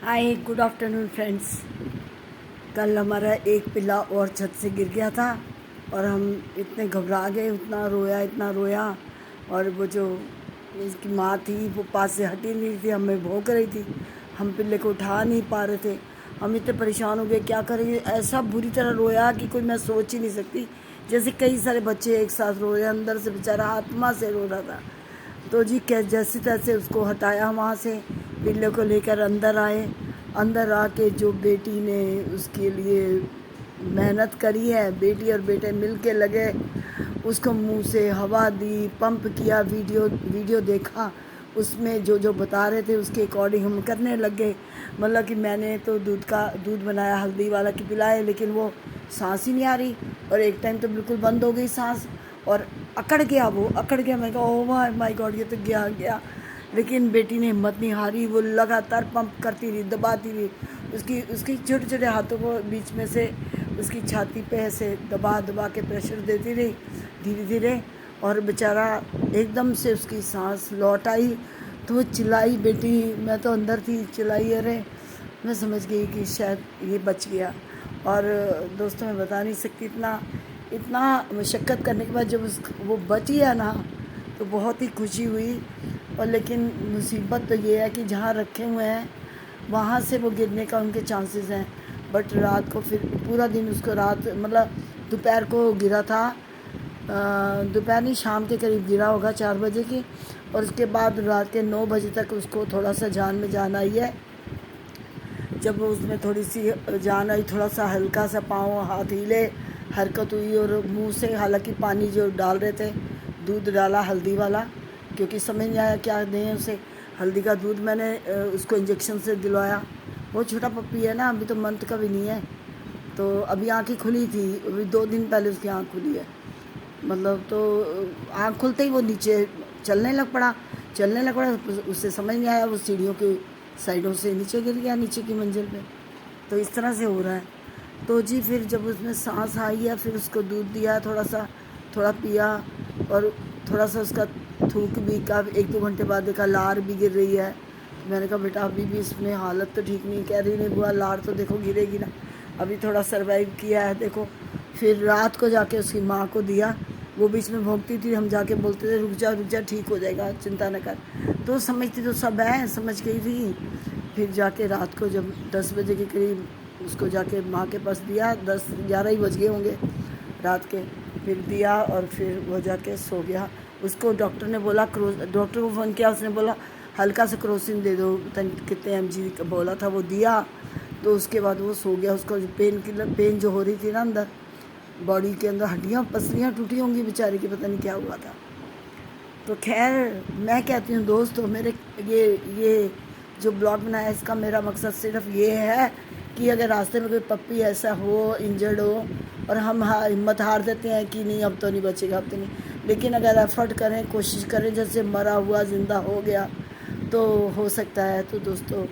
Hi good afternoon friends. कल हमारा एक पिल्ला और छत से गिर गया था और हम इतने घबरा गए, इतना रोया। और वो जो इसकी माँ थी वो पास से हटी नहीं थी, हमें भौंक रही थी। हम पिल्ले को उठा नहीं पा रहे थे। हम इतने परेशान हो गए, क्या करेंगे। ऐसा बुरी तरह रोया कि कोई मैं सोच ही नहीं सकती। जैसे कई सारे बच्चे एक साथ रो रहे, अंदर से बेचारा आत्मा से रो रहा था। तो जी जैसे तैसे उसको हटाया वहाँ से, पिल्ले को लेकर अंदर आए। अंदर आके जो बेटी ने उसके लिए मेहनत करी है, बेटी और बेटे मिल के लगे, उसको मुंह से हवा दी, पंप किया, वीडियो देखा, उसमें जो जो बता रहे थे उसके अकॉर्डिंग हम करने लग गए। मतलब कि मैंने तो दूध बनाया हल्दी वाला कि पिलाए, लेकिन वो सांस ही नहीं आ रही और एक टाइम तो बिल्कुल बंद हो गई सांस और अकड़ गया। मैं कहा ओह माय गॉड, ये तो गया। लेकिन बेटी ने हिम्मत नहीं हारी, वो लगातार पंप करती रही, दबाती रही। उसकी छोटे छोटे हाथों को बीच में से उसकी छाती पे ऐसे दबा के प्रेशर देती रही धीरे धीरे। और बेचारा एकदम से उसकी सांस लौट आई तो वो चिल्लाई बेटी, मैं तो अंदर थी, चिल्लाई। अरे मैं समझ गई कि शायद ये बच गया। और दोस्तों मैं बता नहीं सकती, इतना मशक्क़त करने के बाद जब वो बच गया ना तो बहुत ही खुशी हुई। और लेकिन मुसीबत तो ये है कि जहाँ रखे हुए हैं वहाँ से वो गिरने का उनके चांसेस हैं। बट रात को फिर पूरा दिन उसको मतलब दोपहर को गिरा था, दोपहर नहीं शाम के करीब गिरा होगा 4 बजे की। और उसके बाद रात के 9 बजे तक उसको थोड़ा सा जान में जान आई है। जब उसमें थोड़ी सी जान आई, थोड़ा सा हल्का सा पाँव हाथ हिले, हरकत हुई और मुंह से हालांकि पानी जो डाल रहे थे, दूध डाला हल्दी वाला, क्योंकि समझ नहीं आया क्या दें उसे। हल्दी का दूध मैंने उसको इंजेक्शन से दिलवाया। बहुत छोटा पप्पी है ना, अभी तो मंथ का भी नहीं है। तो अभी आँखें खुली थी, अभी 2 दिन पहले उसकी आँख खुली है। मतलब तो आँख खुलते ही वो नीचे चलने लग पड़ा। उससे समझ नहीं आया, वो सीढ़ियों की साइडों से नीचे गिर गया, नीचे की मंजिल पे। तो इस तरह से हो रहा है। तो जी फिर जब उसमें सांस आई है, फिर उसको दूध दिया, थोड़ा पिया। और थोड़ा सा उसका थूक भी का 1-2 घंटे बाद देखा लार भी गिर रही है। तो मैंने कहा बेटा अभी भी इसमें हालत तो ठीक नहीं। कह रही नहीं बुआ, लार तो देखो गिरेगी ना, अभी थोड़ा सर्वाइव किया है देखो। फिर रात को जाके उसकी माँ को दिया, वो बीच में भोंकती थी, हम जाके बोलते थे रुक जा ठीक हो जाएगा, चिंता न कर। तो समझती तो सब है, समझ गई थी। फिर जाके रात को जब 10 बजे के करीब उसको जाके माँ के पास दिया, 10-11 ही बज गए होंगे रात के। फिर दिया और फिर वो जाके सो गया। उसको डॉक्टर ने बोला, डॉक्टर को फ़ोन किया, उसने बोला हल्का सा क्रोसिन दे दो, कितने mg का बोला था, वो दिया। तो उसके बाद वो सो गया। उसको पेन जो हो रही थी ना अंदर बॉडी के अंदर, हड्डियाँ पसलियाँ टूटी होंगी बेचारे की, पता नहीं क्या हुआ था। तो खैर मैं कहती हूँ दोस्तों, मेरे ये जो ब्लॉग बनाया इसका मेरा मकसद सिर्फ ये है कि अगर रास्ते में कोई पप्पी ऐसा हो, इंजर्ड हो, और हम हिम्मत हार देते हैं कि नहीं अब तो नहीं बचेगा, अब तो नहीं, लेकिन अगर एफर्ट करें, कोशिश करें, जैसे मरा हुआ ज़िंदा हो गया तो हो सकता है। तो दोस्तों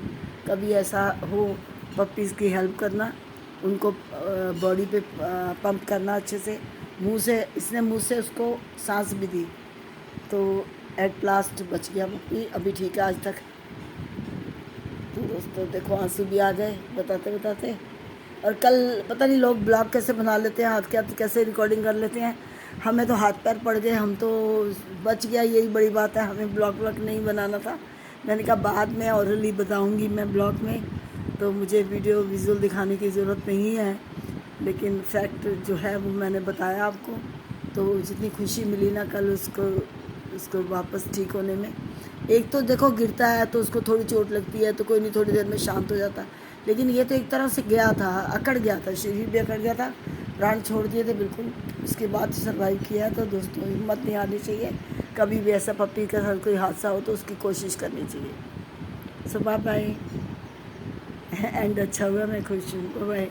कभी ऐसा हो, पप्पीज़ की हेल्प करना, उनको बॉडी पे पंप करना अच्छे से, इसने मुँह से उसको सांस भी दी। तो एट लास्ट बच गया पप्पी, अभी ठीक है आज तक। तो दोस्तों देखो आंसू भी आ गए बताते। और कल पता नहीं लोग ब्लॉग कैसे बना लेते हैं, हाथ कैसे रिकॉर्डिंग कर लेते हैं। हमें तो हाथ पैर पड़ गए, हम तो बच गया, यही बड़ी बात है। हमें ब्लॉग नहीं बनाना था। मैंने कहा बाद में ऑरली बताऊंगी मैं ब्लॉग में, तो मुझे वीडियो विजुअल दिखाने की ज़रूरत नहीं है। लेकिन फैक्ट जो है वो मैंने बताया आपको। तो जितनी खुशी मिली ना कल उसको वापस ठीक होने में। एक तो देखो गिरता है तो उसको थोड़ी चोट लगती है तो कोई नहीं, थोड़ी देर में शांत हो जाता है। लेकिन ये तो एक तरह से गया था, अकड़ गया था, शरीर भी अकड़ गया था, प्राण छोड़ दिए थे बिल्कुल। उसके बाद सर्वाइव किया है। तो दोस्तों हिम्मत नहीं हारनी चाहिए, कभी भी ऐसा पप्पी के साथ कोई हादसा हो तो उसकी कोशिश करनी चाहिए। सो बाय बाय। एंड अच्छा हुआ, मैं खुश हूँ। बाय।